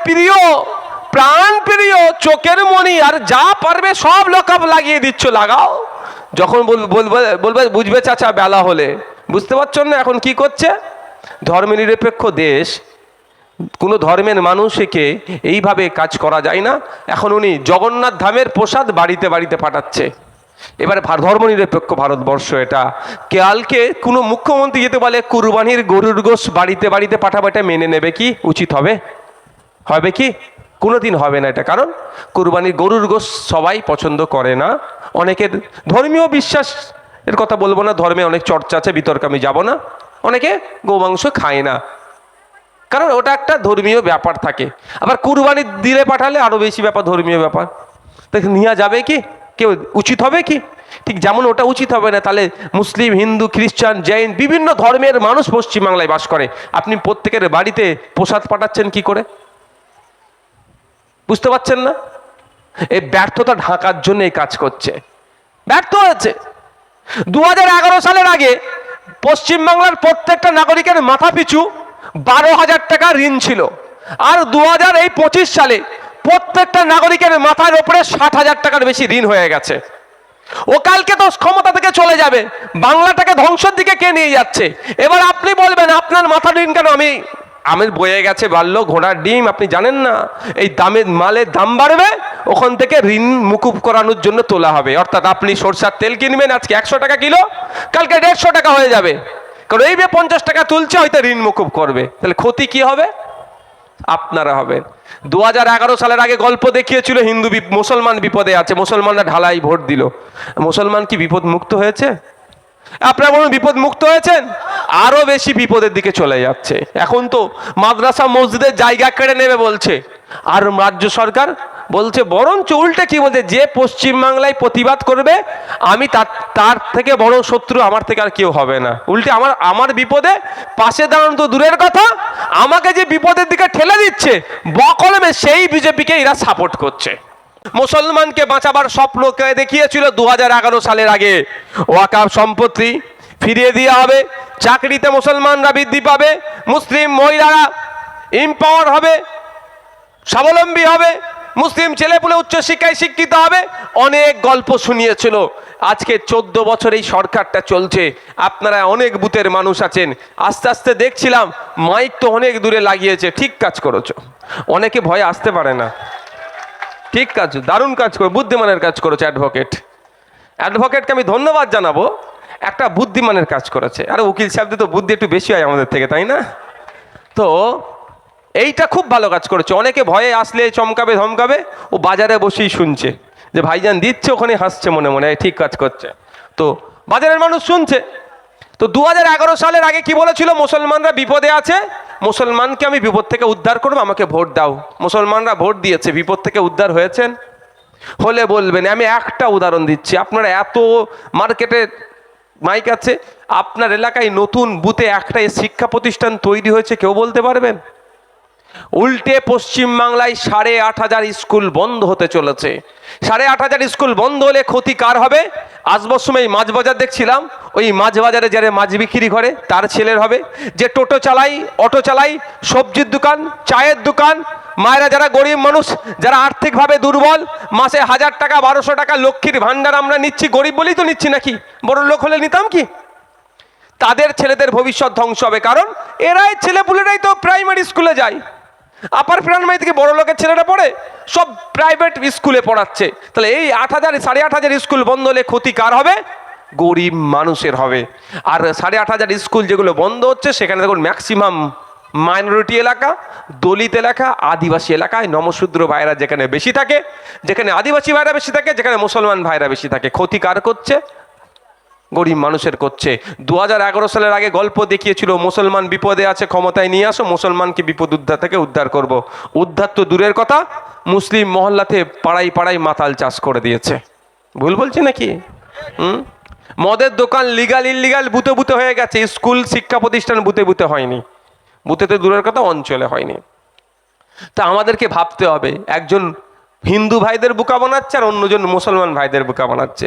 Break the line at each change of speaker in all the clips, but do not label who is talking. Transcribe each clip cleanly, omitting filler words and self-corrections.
প্রিয়, প্রাণ প্রিয়, চোখের মণি, আর যা পারবে সব লকআপ লাগিয়ে দিচ্ছ, লাগাও। যখন বলবে বুঝবে চাচা বেলা হলে, বুঝতে পারছেন না এখন কি করছে? ধর্মনিরপেক্ষ দেশ, কোনো ধর্মের মানুষকে এইভাবে কাজ করা যায় না। এখন উনি জগন্নাথ ধামের প্রসাদ বাড়িতে বাড়িতে পাঠাচ্ছে। এবারে ধর্মনিরপেক্ষ ভারতবর্ষ এটা। কালকে কোনো মুখ্যমন্ত্রী যেতে বলে কুরবানির গরুর গোশ বাড়িতে বাড়িতে পাঠাবো, এটা মেনে নেবে কি? উচিত হবে? হবে কি? কোনোদিন হবে না এটা। কারণ কুরবানির গরুর গোশ সবাই পছন্দ করে না। অনেকের ধর্মীয় বিশ্বাস এর কথা বলবো না, ধর্মে অনেক চর্চা আছে, বিতর্কে আমি যাব না। অনেকে গোমাংস খায় না, কারণ ওটা একটা ধর্মীয় ব্যাপার থাকে। আবার কুরবানি দিলে পাঠালে আরো বেশি ব্যাপার, ধর্মীয় ব্যাপার, তাই নিয়ে যাবে কি? কেউ উচিত হবে কি? ঠিক যেমন ওটা উচিত হবে না, তাহলে মুসলিম, হিন্দু, খ্রিস্টান, জৈন বিভিন্ন ধর্মের মানুষ পশ্চিমবাংলায় বাস করে, আপনি প্রত্যেকের বাড়িতে প্রসাদ পাঠাচ্ছেন কি করে? বুঝতে পারছেন না? এই ব্যর্থতা ঢাকার জন্য এই কাজ করছে, ব্যর্থ হয়েছে। 2011 সালের আগে পশ্চিমবাংলার প্রত্যেকটা নাগরিকের মাথা পিছু 12,000 টাকা ঋণ ছিল, আর 2025 সালে প্রত্যেকটা নাগরিকের মাথার উপরে 60,000 টাকার বেশি ঋণ হয়ে গেছে। ও কালকে তো ক্ষমতা থেকে চলে যাবে, বাংলাটাকে ধ্বংসের দিকে কে নিয়ে যাচ্ছে? এবার আপনি বলবেন আপনার মাথার ঋণ কেন? আমের বয়ে গেছে বাড়লো ঘোড়ার ডিম, আপনি জানেন না এই দামের মালের দাম বাড়বে, ওখান থেকে ঋণ মুকুব করানোর জন্য তোলা হবে। অর্থাৎ আপনি সরষার তেল কিনবেন আজকে 100 টাকা কিলো, কালকে 150 টাকা হয়ে যাবে, কারণ এই 50 টাকা তুলছে, হয়তো ঋণ মুকুব করবে। তাহলে ক্ষতি কি হবে? আপনারা হবেন। 2011 সালের আগে গল্প দেখিয়েছিল হিন্দু মুসলমান বিপদে আছে, মুসলমানরা ঢালাই ভোট দিল। মুসলমান কি বিপদ মুক্ত হয়েছে? আপনারা বলুন বিপদ মুক্ত হয়েছেন? আরো বেশি বিপদের দিকে চলে যাচ্ছে। এখন তো মাদ্রাসা মসজিদের জায়গা কেড়ে নেবে বলছে, আর রাজ্য সরকার বলছে, বরঞ্চ উল্টে কি বলছে, যে পশ্চিমবাংলায় প্রতিবাদ করবে আমি তার থেকে বড় শত্রু আমার থেকে আর কেউ হবে না। উল্টে আমার বিপদে পাশে দাঁড়ানো তো দূরের কথা, আমাকে যে বিপদের দিকে ঠেলে দিচ্ছে বকলমে, সেই বিজেপিকে এরা সাপোর্ট করছে। মুসলমানকে বাঁচাবার স্বপ্নকে দেখিয়েছিল 2011 সালের আগে, ওয়াকাফ সম্পত্তি ফিরিয়ে দেওয়া হবে, চাকরিতে মুসলমানরা বৃদ্ধি পাবে, মুসলিম মহিলারা এম্পাওয়ার হবে, স্বাবলম্বী হবে, মুসলিম ছেলেপুলে উচ্চশিক্ষায় শিক্ষিত হবে, অনেক গল্প শুনিয়েছিল। আজকে 14 বছর এই সরকারটা চলছে, আপনারা অনেক বুথের মানুষ আছেন, আস্তে আস্তে দেখছিলাম মাইক তো অনেক দূরে লাগিয়েছে, ঠিক কাজ করেছো। অনেকে ভয়ে আসতে পারে না, ঠিক কাজ, দারুণ কাজ করে, বুদ্ধিমানের কাজ করেছে অ্যাডভোকেটকে আমি ধন্যবাদ জানাবো, একটা বুদ্ধিমানের কাজ করেছে। আরে উকিল সাহেবদের তো বুদ্ধি একটু বেশি হয় আমাদের থেকে, তাই না? তো এইটা খুব ভালো কাজ করেছে। অনেকে ভয়ে আসলে চমকাবে ধমকাবে, ও বাজারে বসেই শুনছে যে ভাইজান দিচ্ছে, ওখানে হাসছে মনে মনে, ঠিক কাজ করছে। তো বাজারের মানুষ শুনছে। তো 2011 সালের আগে কি বলেছিল? মুসলমানরা বিপদে আছে, মুসলমানকে আমি বিপদ থেকে উদ্ধার করবো, আমাকে ভোট দাও। মুসলমানরা ভোট দিয়েছে, বিপদ থেকে উদ্ধার হয়েছেন? হলে বলবেন। আমি একটা উদাহরণ দিচ্ছি, আপনারা এত মার্কেটে মাইক আছে, আপনার এলাকায় নতুন বুথে একটা শিক্ষা প্রতিষ্ঠান তৈরি হয়েছে, কেউ বলতে পারবেন? উল্টে পশ্চিমবাংলায় 8,500 স্কুল বন্ধ হতে চলেছে। 8,500 স্কুল বন্ধ হলে ক্ষতি কার হবে? আসবার সময় মাছ বাজার দেখছিলাম, ওই মাছ বাজারে যারা মাছ বিক্রি করে তার ছেলের হবে, যে টোটো চালাই, অটো চালাই, সবজির দোকান, চায়ের দোকান, মায়েরা যারা গরিব মানুষ, যারা আর্থিকভাবে দুর্বল, মাসে 1000 টাকা 1200 টাকা লক্ষ্মীর ভান্ডার আমরা নিচ্ছি, গরিব বলেই তো নিচ্ছি, নাকি বড় লোক হলে নিতাম কি? তাদের ছেলেদের ভবিষ্যৎ ধ্বংস হবে, কারণ এরাই ছেলেপুলেরাই তো প্রাইমারি স্কুলে যায়, আপার প্রাইমারি থেকে বড় লোকের ছেলেরা পড়ে, সব প্রাইভেট স্কুলে পড়াচ্ছে। তাহলে এই 8,000 8,500 স্কুল বন্ধ হলে ক্ষতি কার হবে? গরিব মানুষের হবে। আর 8,500 স্কুল যেগুলো বন্ধ হচ্ছে, সেখানে দেখুন ম্যাক্সিমাম মাইনরিটি এলাকা, দলিত এলাকা, আদিবাসী এলাকায় নমশূদ্র ভাইরা যেখানে বেশি থাকে, যেখানে আদিবাসী ভাইরা বেশি থাকে, যেখানে মুসলমান ভাইরা বেশি থাকে। ক্ষতি কার করছে? গরিব মানুষের করছে। 2011 সালের আগে গল্প দেখিয়েছিল, মুসলমান বিপদে আছে, ক্ষমতায় নিয়ে আসো, মুসলমানকে বিপদ উদ্ধার থেকে উদ্ধার করব। উদ্ধার তো দূরের কথা, মুসলিম মহল্লাতে পাড়ায় পাড়ায় মাতাল চাষ করে দিয়েছে। ভুল বলছি নাকি? মদের দোকান লিগাল ইলিগাল বুতে বুতে হয়ে গেছে, স্কুল শিক্ষা প্রতিষ্ঠান বুতে বুতে হয়নি, বুতেতে দূরের কথা অঞ্চলে হয়নি। তা আমাদেরকে ভাবতে হবে, একজন হিন্দু ভাইদের বোকা বানাচ্ছে আর অন্যজন মুসলমান ভাইদের বোকা বানাচ্ছে।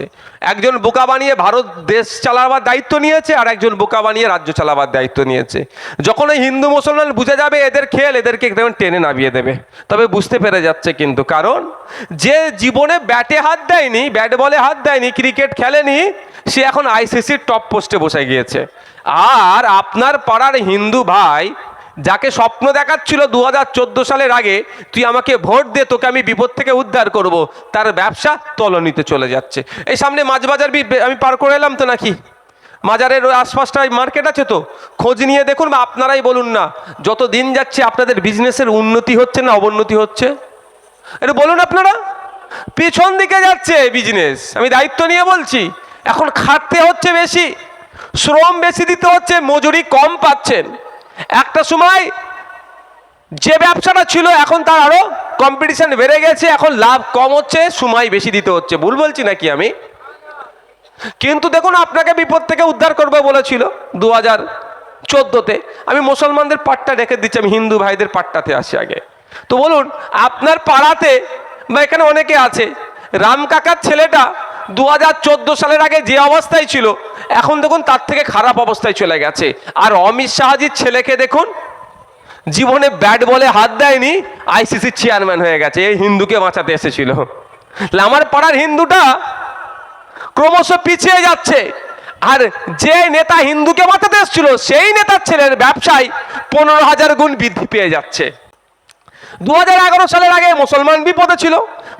একজন বোকা বানিয়ে ভারত দেশ চালাবার দায়িত্ব নিয়েছে, আর একজন বোকা বানিয়ে রাজ্য চালাবার দায়িত্ব নিয়েছে। যখন এই হিন্দু মুসলমান বুঝে যাবে এদের খেল, এদেরকে একদম টেনে নামিয়ে দেবে। তবে বুঝতে পেরে যাচ্ছে কিন্তু, কারণ যে জীবনে ব্যাটে হাত দেয়নি, ব্যাট বলে হাত দেয়নি, ক্রিকেট খেলেনি, সে এখন আইসিসির টপ পোস্টে বসে গিয়েছে। আর আপনার পাড়ার হিন্দু ভাই যাকে স্বপ্ন দেখাচ্ছিল 2014 সালের আগে, তুই আমাকে ভোট দে, তোকে আমি বিপদ থেকে উদ্ধার করব, তার ব্যবসা তলানিতে চলে যাচ্ছে। এই সামনে মাঝবাজার আমি পার করে এলাম তো নাকি, মাজারের ওই আশপাশটায় মার্কেট আছে তো, খোঁজ নিয়ে দেখুন বা আপনারাই বলুন না, যত দিন যাচ্ছে আপনাদের বিজনেসের উন্নতি হচ্ছে না অবনতি হচ্ছে? এটা বলুন আপনারা। পিছন দিকে যাচ্ছে বিজনেস, আমি দায়িত্ব নিয়ে বলছি। এখন খাটতে হচ্ছে বেশি, শ্রম বেশি দিতে হচ্ছে, মজুরি কম পাচ্ছেন। একটা সময় যে ব্যবসাটা ছিল এখন তার আরো কম্পিটিশন বেড়ে গেছে, এখন লাভ কম হচ্ছে, সময় বেশি দিতে হচ্ছে। ভুল বলছি নাকি আমি? কিন্তু দেখুন, আপনাকে বিপদ থেকে উদ্ধার করবে বলেছিল 2014-তে। আমি মুসলমানদের পাটটা রেখে দিচ্ছি, আমি হিন্দু ভাইদের পাটটাতে আসি আগে। তো বলুন, আপনার পাড়াতে বা এখানে অনেকে আছে, রাম কাকার ছেলেটা 2014 সালের আগে যে অবস্থায় ছিল, এখন দেখুন তার থেকে খারাপ অবস্থায় চলে গেছে। আর অমিত শাহজির ছেলেকে দেখুন, জীবনে ব্যাট বলে হাত দেয়নি, আইসিসির চেয়ারম্যান হয়ে গেছে। এই হিন্দুকে বাঁচাতে এসেছিল। আমার পাড়ার হিন্দুটা ক্রমশ পিছিয়ে যাচ্ছে, আর যে নেতা হিন্দুকে বাঁচাতে এসেছিল সেই নেতার ছেলের ব্যবসায় 15,000 গুণ বৃদ্ধি পেয়ে যাচ্ছে। 2011 সালের আগে মুসলমান বিপদে ছিল,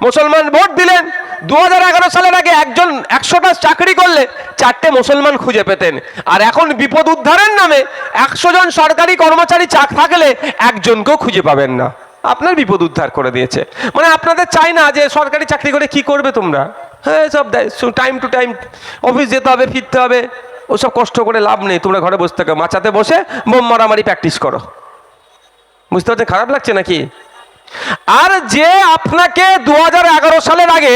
মুসলমান ভোট দিলেন। 2011 সালের আগে একজন 100টা চাকরি করলে 4টে মুসলমান খুঁজে পেতেন, আর এখন বিপদ উদ্ধারের নামে 100 জন সরকারি কর্মচারী থাকলে একজনকেও খুঁজে পাবেন না। আপনার বিপদ উদ্ধার করে দিয়েছে। মানে আপনাদের চাই না যে সরকারি চাকরি করে কি করবে তোমরা, হ্যাঁ সব দেয়, টাইম টু টাইম অফিস যেতে হবে, ফিরতে হবে, ওসব কষ্ট করে লাভ নেই। তোমরা ঘরে বসে থাকো, মাচাতে বসে বোম মারামারি প্র্যাকটিস করো। বুঝতে পারছেন খারাপ লাগছে নাকি? আর যে আপনাকে 2011 সালের আগে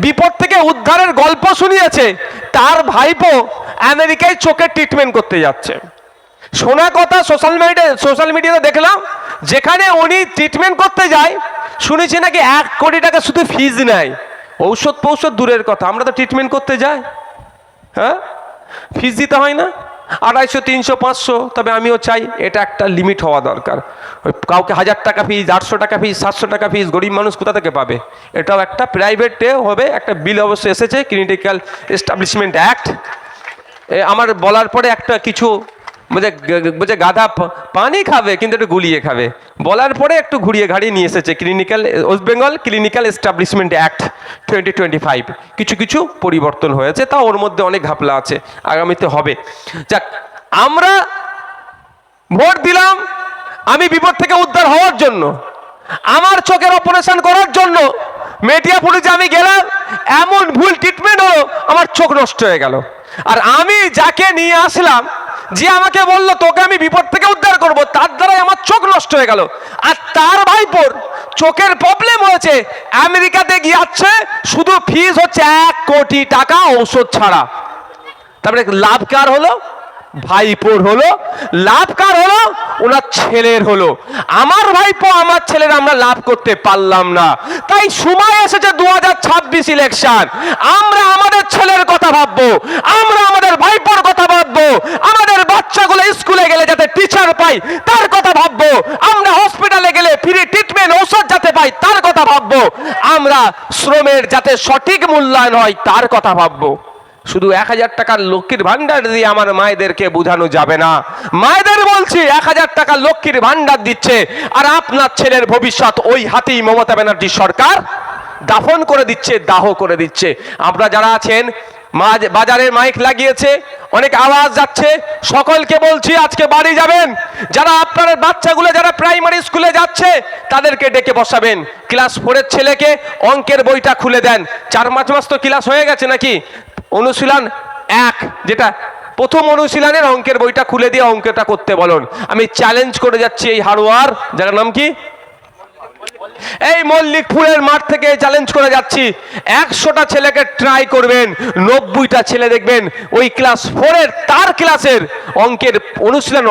বিপদ থেকে উদ্ধারের গল্প শুনিয়েছে, তার ভাইপো আমেরিকায় চোখের ট্রিটমেন্ট করতে যাচ্ছে। শোনা কথা, সোশ্যাল মিডিয়াতে দেখলাম, যেখানে উনি ট্রিটমেন্ট করতে যায়, শুনেছি নাকি 1 কোটি টাকা শুধু ফিজ নেয়। ঔষধ পৌষধ দূরের কথা, আমরা তো ট্রিটমেন্ট করতে যাই, হ্যাঁ ফিজ দিতে হয় না, 250, 300, 500। তবে আমিও চাই এটা একটা লিমিট হওয়া দরকার। কাউকে 1000 টাকা ফিজ, 800 টাকা ফিজ, 700 টাকা ফিজ, গরিব মানুষ কোথা থেকে পাবে? এটাও একটা প্রাইভেটে হবে। একটা বিল অবশ্য এসেছে, ক্লিনিক্যাল এস্টাবলিশমেন্ট অ্যাক্ট। আমার বলার পরে একটা কিছু বুঝে গাধা পানি খাবে কিন্তু একটু গুলিয়ে খাবে, বলার পরে একটু ঘুরিয়ে ঘাড়িয়ে নিয়ে এসেছে West Bengal clinical establishment act 2025। কিছু কিছু পরিবর্তন হয়েছে, তা ওর মধ্যে অনেক ঘাপলা আছে, আগামীতে হবে। যাক, আমরা ভোট দিলাম আমি বিপদ থেকে উদ্ধার হওয়ার জন্য, আমার চোখের অপারেশন করার জন্য। মেটিয়াপুরে আমি গেলাম, এমন ভুল ট্রিটমেন্ট হলো, আমার চোখ নষ্ট হয়ে গেল। আর আমি যাকে নিয়ে আসলাম, যে আমাকে বললো তোকে আমি বিপদ থেকে উদ্ধার করব, তার দ্বারাই আমার চোখ নষ্ট হয়ে গেল। আর তার ভাইপোর চোখের প্রবলেম হয়েছে, আমেরিকাতে গিয়েছে, শুধু ফিস হচ্ছে 1 কোটি টাকা ঔষধ ছাড়া। তারপরে লাভ কার হলো? ভাইপোর হলো। লাভ কার হলো? ওনার ছেলের হলো। আমার ভাইপো আমার ছেলের আমরা লাভ করতে পারলাম না। তাই সময় এসেছে 2026 ইলেকশন, আমরা আমাদের ছেলের কথা ভাববো, আমরা আমাদের ভাইপোর কথা ভাববো, আমাদের বাচ্চাগুলো স্কুলে গেলে যাতে টিচার পাই তার কথা ভাববো, আমরা হসপিটালে গেলে ফ্রি ট্রিটমেন্ট ঔষধ যাতে পাই তার কথা ভাববো, আমরা শ্রমের যাতে সঠিক মূল্যায়ন হয় তার কথা ভাববো। শুধু 1000 টাকার লক্ষ্মীর ভান্ডার দিয়ে আমার মায়েদেরকে বোঝানো যাবে না। মায়েদের বলছি, 1000 টাকা লক্ষ্মীর ভান্ডার দিচ্ছে, আর আপনার ছেলের ভবিষ্যৎ ওই হাতেই মমতা ব্যানার্জি সরকার দাফন করে দিচ্ছে, দাহ করে দিচ্ছে। আপনারা যারা আছেন, বাজারে মাইক লাগিয়েছে, অনেক আওয়াজ যাচ্ছে, সকলকে বলছি আজকে বাড়ি যাবেন, যারা আপনার বাচ্চাগুলো যারা প্রাইমারি স্কুলে যাচ্ছে তাদেরকে ডেকে বসাবেন। ক্লাস 4-এর ছেলেকে অঙ্কের বইটা খুলে দেন, 4-5 মাস তো ক্লাস হয়ে গেছে নাকি, অনুশীলন 1 যেটা প্রথম অনুশীলনের অঙ্কের বইটা খুলে দিয়ে অঙ্কটা করতে বলুন। আমি চ্যালেঞ্জ করে যাচ্ছি এই হাড়োয়ার, যার নাম কি, এই মল্লিকপুরের মাঠ থেকে চ্যালেঞ্জ করে যাচ্ছি, 100টা ছেলেকে ট্রাই করবেন, 90টা ছেলে দেখবেন ওই ক্লাস 4-এর তার ক্লাসের অঙ্কের অনুশীলন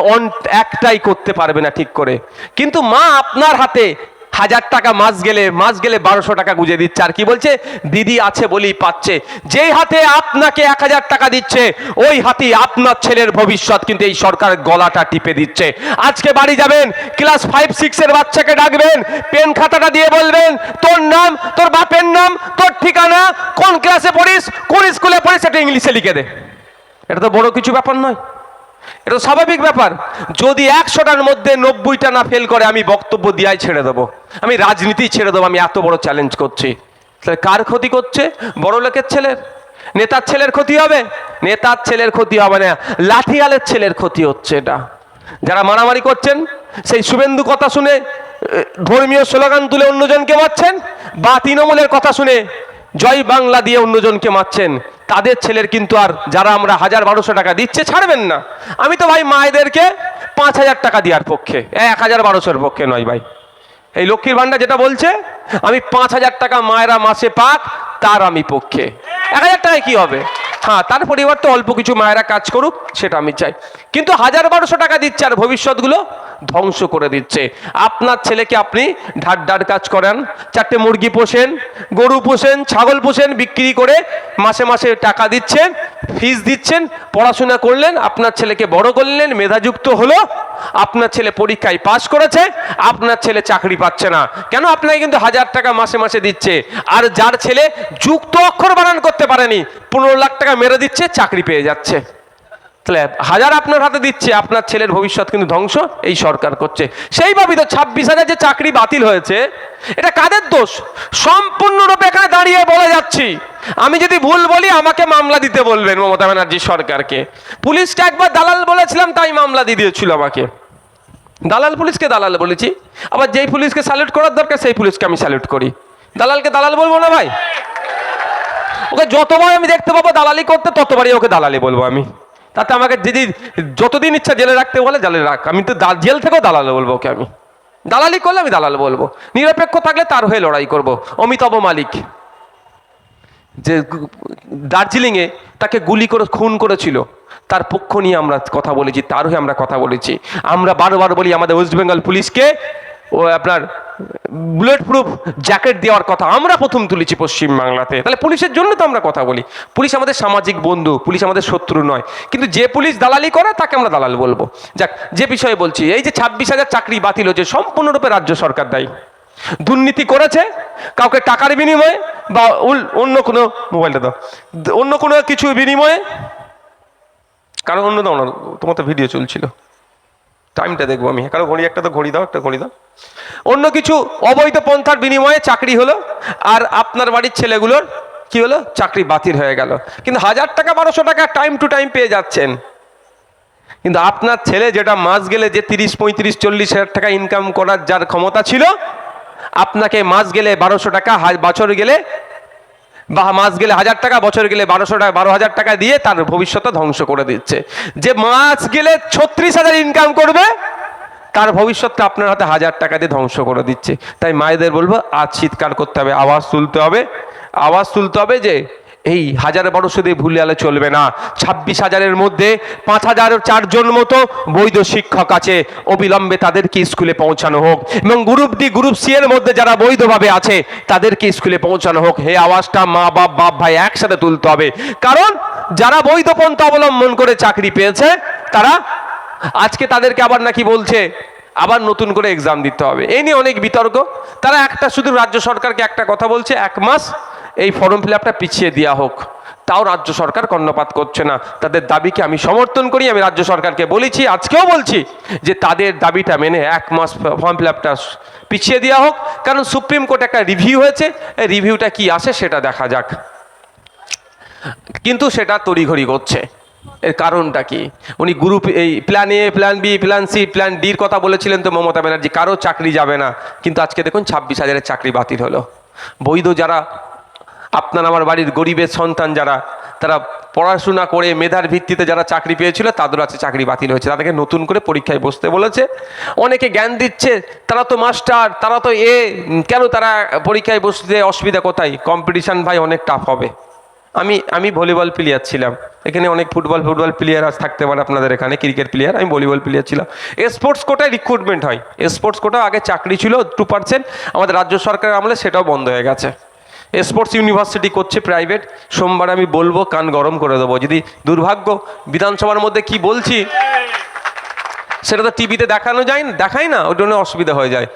একটাই করতে পারবে না ঠিক করে। কিন্তু মা আপনার হাতে 1000 টাকা মাস গেলে 1200 টাকা গুঁজে দিচ্ছে। আর কি বলছে, দিদি আছে বলেই পাচ্ছে। যেই হাতে আপনাকে 1000 টাকা দিচ্ছে, ওই হাতে আপনার ছেলের ভবিষ্যৎ কিন্তু এই সরকার গলাটা টিপে দিচ্ছে। আজকে বাড়ি যাবেন, ক্লাস 5-6 এর বাচ্চাকে ডাকবেন, পেন খাতাটা দিয়ে বলবেন তোর নাম, তোর বাপের নাম, তোর ঠিকানা, কোন ক্লাসে পড়িস, কোন স্কুলে পড়িস, এটা ইংলিশে লিখে দে। এটা তো বড় কিছু ব্যাপার নয়, এটা তো স্বাভাবিক ব্যাপার। যদি 100টার মধ্যে 90টা না ফেল করে, আমি বক্তব্য দিয়াই ছেড়ে দেবো, আমি রাজনীতি ছেড়ে দেবো। আমি এত বড় চ্যালেঞ্জ করছি। তাহলে কার ক্ষতি করছে? বড় লোকের ছেলের, নেতার ছেলের ক্ষতি হবে? নেতার ছেলের ক্ষতি হবে না, লাঠিয়ালের ছেলের ক্ষতি হচ্ছে। এটা যারা মারামারি করছেন, সেই শুভেন্দু কথা শুনে ধর্মীয় স্লোগান তুলে অন্যজনকে মারছেন, বা তৃণমূলের কথা শুনে জয় বাংলা দিয়ে অন্যজনকে মারছেন, তাদের ছেলের কিন্তু আর যারা আমরা 1000-1200 টাকা দিচ্ছে ছাড়বেন না। আমি তো ভাই মায়েদেরকে 5000 টাকা দেওয়ার পক্ষে, 1000-1200-র পক্ষে নয় ভাই। এই লক্ষ্মীর ভান্ডার যেটা বলছে, আমি 5000 টাকা মায়েরা মাসে পাক, তার আমি পক্ষে। 1000 টাকায় কি হবে? হ্যাঁ, তার পরিবর্তে অল্প কিছু মায়েরা কাজ করুক, সেটা আমি চাই। কিন্তু 1000-1200 টাকা দিচ্ছে আর ভবিষ্যৎগুলো ধ্বংস করে দিচ্ছে। আপনার ছেলেকে আপনি ঢাট কাজ করেন, 4টে মুরগি পোষেন, গরু পোষেন, ছাগল পোষেন, বিক্রি করে মাসে মাসে টাকা দিচ্ছেন, ফিস দিচ্ছেন, পড়াশোনা করলেন, আপনার ছেলেকে বড় করলেন, মেধাযুক্ত হলো, আপনার ছেলে পরীক্ষায় পাশ করেছে, আপনার ছেলে চাকরি পাচ্ছে না কেন? আপনাকে কিন্তু 1000 টাকা মাসে মাসে দিচ্ছে। আর যার ছেলে যুক্ত অক্ষর বানান করতে পারেনি, 15 লাখ টাকা মেরে দিচ্ছে, চাকরি পেয়ে যাচ্ছে। তাহলে 1000 আপনার হাতে দিচ্ছে, আপনার ছেলের ভবিষ্যৎ কিন্তু ধ্বংস এই সরকার করছে। সেইভাবেই তো 26,000 যে চাকরি বাতিল হয়েছে, এটা কাদের দোষ? সম্পূর্ণরূপে এখানে দাঁড়িয়ে বলে যাচ্ছি, আমি যদি ভুল বলি আমাকে মামলা দিতে বলবেন মমতা ব্যানার্জি সরকারকে। পুলিশকে একবার দালাল বলেছিলাম, তাই মামলা দিয়ে দিয়েছিল আমাকে। দালাল পুলিশকে দালাল বলেছি, আবার যেই পুলিশকে স্যালুট করার দরকার সেই পুলিশকে আমি স্যালুট করি। দালালকে দালাল বলবো না ভাই? ওকে যতবার আমি দেখতে পাবো দালালি করতে, ততবারই ওকে দালালি বলবো আমি। তাতে আমাকে যদি যতদিন ইচ্ছা জেলে রাখতে বলে জেলে রাখ, আমি তো জেল থেকেও দালাল বলবো ওকে। আমি দালালি করলে আমি দালাল বলবো, নিরপেক্ষ থাকলে তার হয়ে লড়াই করব। অমিতাভ মালিক যে দার্জিলিংয়ে তাকে গুলি করে খুন করেছিল, তার পক্ষ নিয়ে আমরা কথা বলেছি, তার হয়ে আমরা কথা বলেছি। আমরা বারবার বলি আমাদের ওয়েস্ট বেঙ্গল পুলিশকে ও আপনার বুলেট প্রুফ জ্যাকেট দেওয়ার কথা আমরা প্রথম তুলেছি পশ্চিমবাংলাতে। তাহলে পুলিশের জন্য তো আমরা কথা বলি। পুলিশ আমাদের সামাজিক বন্ধু, পুলিশ আমাদের শত্রু নয়। কিন্তু যে পুলিশ দালালি করে তাকে আমরা দালাল বলবো। যাক, যে বিষয়ে বলছি, এই যে 26,000 চাকরি বাতিল হয়েছে, সম্পূর্ণরূপে রাজ্য সরকার দায়ী। দুর্নীতি করেছে কাউকে টাকার বিনিময়ে বা অন্য কোনো, মোবাইলটা দাও, অন্য কোনো কিছু বিনিময়ে, কারণ অন্য দাও না, তোমার তো ভিডিও চলছিল, টাইমটা দেখবো আমি। কারো ঘড়ি, একটা তো ঘড়ি দাও, একটা ঘড়ি দাও। অন্য কিছু অবৈধ পন্থার বিনিময়ে চাকরি হলো, আর আপনার বাড়ির ছেলেগুলোর কি হলো? চাকরি বাতিল হয়ে গেল। কিন্তু 1000 টাকা 1200 টাকা টাইম টু টাইম পেয়ে যাচ্ছেন। কিন্তু আপনার ছেলে যেটা মাস গেলে যে 30-35-40 হাজার টাকা ইনকাম করার যার ক্ষমতা ছিল, আপনাকে মাস গেলে 1200 টাকা, বছর গেলে বা মাস গেলে 1000 টাকা, বছর গেলে 1200 টাকা, 12,000 টাকা দিয়ে তার ভবিষ্যৎ ধ্বংস করে দিচ্ছে। যে মাস গেলে 36,000 ইনকাম করবে, তার ভবিষ্যৎটা আপনার হাতে 1000 টাকা দিয়ে ধ্বংস করে দিচ্ছে। তাই মায়েদের বলবো, আজ চিৎকার করতে হবে, আওয়াজ তুলতে হবে, আওয়াজ তুলতে হবে যে এই 1000-1200 দিয়ে ভুলে গেলে চলবে না। 26,000-এর মধ্যে 5,004 জন মতো বৈধ শিক্ষক আছে, অবিলম্বে তাদেরকে স্কুলে পৌঁছানো হোক। এবং গ্রুপ ডি, গ্রুপ সি এর মধ্যে যারা বৈধভাবে আছে তাদেরকে স্কুলে পৌঁছানো হোক। হে আওয়াজটা মা বাপ ভাই একসাথে তুলতে হবে। কারণ যারা বৈধ পন্থা অবলম্বন করে চাকরি পেয়েছে, তারা আজকে তাদেরকে আবার নাকি বলছে আবার নতুন করে এক্সাম দিতে হবে। এই নিয়ে অনেক বিতর্ক। তারা একটা শুধু রাজ্য সরকারকে একটা কথা বলছে, 1 মাস এই ফর্ম ফিল আপটা পিছিয়ে দেওয়া হোক। তাও রাজ্য সরকার কর্ণপাত করছে না। তাদের দাবিকে আমি সমর্থন করি। আমি রাজ্য সরকারকে বলেছি, আজকেও বলছি যে তাদের দাবিটা মেনে 1 মাস ফর্ম ফিল আপটা পিছিয়ে দেওয়া হোক। কারণ সুপ্রিম কোর্টে একটা রিভিউ হয়েছে, এই রিভিউটা কি আসে সেটা দেখা যাক। কিন্তু সেটা তড়িঘড়ি করছে। এর কারণটা কি? উনি গ্রুপ এই plan A, plan B, plan C, plan ডির কথা বলেছিলেন তো মমতা ব্যানার্জি, কারো চাকরি যাবে না। কিন্তু আজকে দেখুন 26,000-এর চাকরি বাতিল হলো। বৈধ যারা আপনার আমার বাড়ির গরিবের সন্তান যারা, তারা পড়াশোনা করে মেধার ভিত্তিতে যারা চাকরি পেয়েছিল, তাদের আছে চাকরি বাতিল হয়েছে। তাদেরকে নতুন করে পরীক্ষায় বসতে বলেছে। অনেকে জ্ঞান দিচ্ছে তারা তো মাস্টার, তারা তো কেন তারা পরীক্ষায় বসতে অসুবিধা কোথায়? কম্পিটিশান ভাই অনেক টাফ হবে। আমি ভলিবল প্লেয়ার ছিলাম, এখানে অনেক ফুটবল প্লেয়ার আজ থাকতে পারে আপনাদের এখানে, ক্রিকেট প্লেয়ার, আমি ভলিবল প্লেয়ার ছিলাম। স্পোর্টস কোটায় রিক্রুটমেন্ট হয়, স্পোর্টস কোটা আগে চাকরি ছিল 2%, আমাদের রাজ্য সরকারের আমলে সেটাও বন্ধ হয়ে গেছে। স্পোর্টস ইউনিভার্সিটি করছে প্রাইভেট, সোমবার আমি বলবো, কান গরম করে দেবো। যদি দুর্ভাগ্য বিধানসভার মধ্যে কি বলছি সেটা তো টিভিতে দেখানো যায় না, দেখায় না, ওই জন্য অসুবিধা হয়ে যায়।